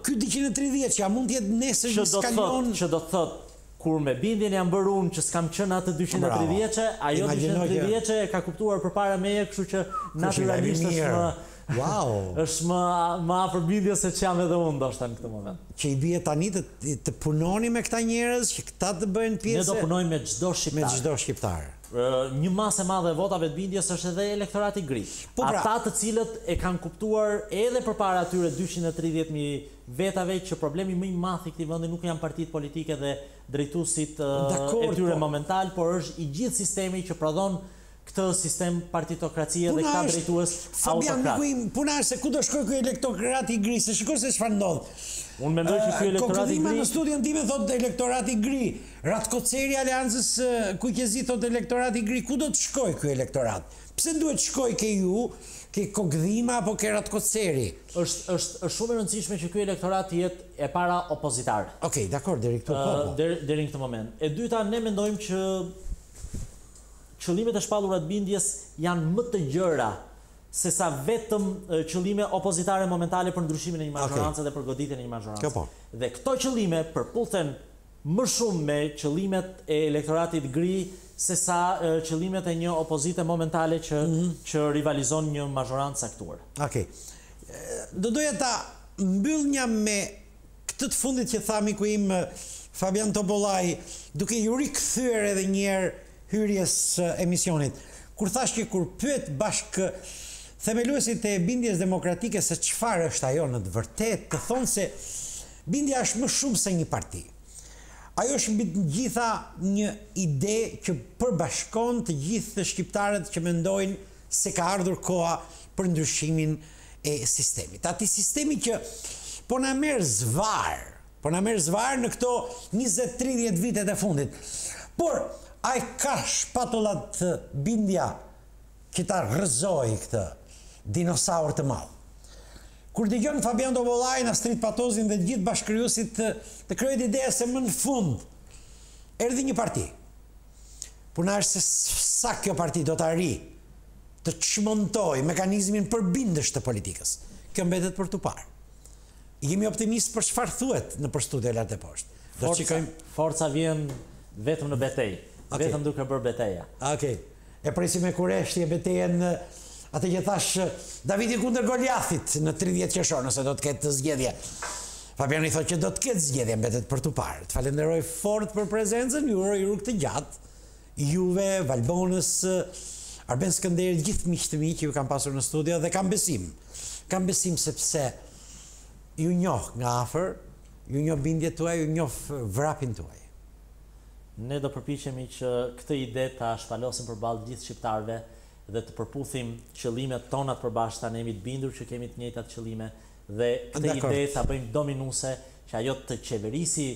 Ky 230 që mund të jetë nesër një skalion që do të thotë kur me bindjen jam bërë unë që s'kam qenë atë 230-që, ajo 230-që e ka kuptuar përpara meje, kështu që naturalisht është më afër bindjes se që jam edhe unë ndoshta në këtë moment. Që i bie tani të punoni me këta njerëz, që këta të bëjnë pjesë. Ne do punojmë me çdo shqiptar. Një masë e madhe e votave të bindjes është edhe elektorati gri. Ata të cilët e kanë kuptuar edhe përpara atyre 230.000 vetave që problemi më i madh i këtij vendi nuk janë partitë politike dhe drejtuesit e tyre momental, por është i gjithë sistemi që prodhon këtë sistem partitokracie dhe këta drejtues autokrat. Fabian, puna është se ku do shkojë ky elektorati i gri, se shikoj se çfarë ndodh. Unë mendoj që ky elektorati i gri në studion time thotë elektorati i gri. Ratkoceri Aleancës Kuqezi thotë elektorati i gri. Ku do të shkojë ky elektorat? Pse duhet shkojë ke ju, ke Kokdhima apo ke Ratkoceri? Është shumë e rëndësishme që ky elektorat të jetë e para opozitar. Okej, dakor, deri këtu po. Deri në këtë moment. E dyta, ne mendojmë që qëllimet e shpallura të bindjes janë më të gjëra se sa vetëm qëllime opozitare momentale për ndryshimin e një mazhorance dhe për goditjen e një mazhorance. Dhe këto qëllime përputhen më shumë me qëllimet e elektoratit gri se sa qëllimet e një opozite momentale që rivalizon një mazhorancë caktuar. Okej. Do doja ta mbyllja me këtë të fundit që tha miku im Fabian Topollaj, duke ju rikthyer edhe një herë hyrjes emisionit, kur thash që kur pyet bashkë themeluesit e bindjes demokratike se çfarë është ajo në të vërtetë, të thonë se bindja është më shumë se një parti. Ajo është mbi të gjitha një ide që përbashkon të gjithë shqiptarët që mendojnë se ka ardhur koha për ndryshimin e sistemit. Ati sistemi që po na merr zvar në këto 20-30 vitet e fundit. Por ai ka shpatullat bindja që ta rrëzoi këtë dinosaur të madh. Kur dëgjon Fabian Topollaj na strit patozin dhe gjithë bashkëkrijuesit të kryejnë ideja se më në fund erdhi një parti. Puna është se sa kjo parti do të arri të çmontoj mekanizmin përbindës të politikës. Kjo mbetet për tu parë. Jemi optimist për çfarë thuhet në studio lart e poshtë. Forca vjen vetëm në betejë, vetëm duke bërë beteja. Okej. E presim me kureshti e betejën atë që thash Davidi kundër Goliathit në 30 qershor, nëse do të ketë zgjedhje. Fabian i thotë që do të ketë zgjedhje, mbetet për tu parë. Të falenderoj fort për prezencën, ju uroj rrugë të gjatë. Juve, Valbonës, Arben Skënderit, gjithë miqtë të mi që ju kam pasur në studio dhe kam besim. Kam besim sepse ju njoh nga afër, ju njoh bindjet tuaj, ju njoh vrapin tuaj. Ne do përpiqemi që këtë ide ta shpalosim përballë gjithë shqiptarëve dhe të përputhim qëllimet tona të përbashkëta, ne jemi të bindur që kemi të njëjtat qëllime dhe këtë ide ta bëjmë dominuese që ajo të qeverisi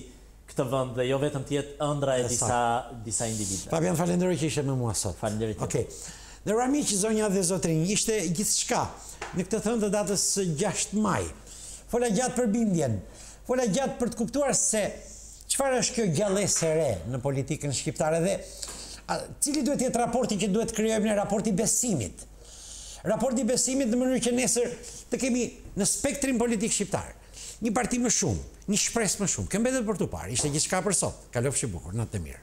këtë vend dhe jo vetëm të jetë ëndra e disa individëve. Fabian, falenderoj që ishe me mua sot. Faleminderit. Okej. Dhe ramiq, zonja dhe zotrinj, ishte gjithçka në këtë thënë të datës 6 maj. Fola gjatë për bindjen, fola gjatë për të kuptuar se çfarë është kjo gjallësë e re në politikën shqiptare dhe cili duhet jetë raporti që duhet krijojmë në raporti besimit. Raporti besimit në mënyrë që nesër të kemi në spektrin politik shqiptar një parti më shumë, një shpresë më shumë. Kjo mbetet për tu parë. Ishte gjithçka për sot. Kalofshi bukur, natë të mirë.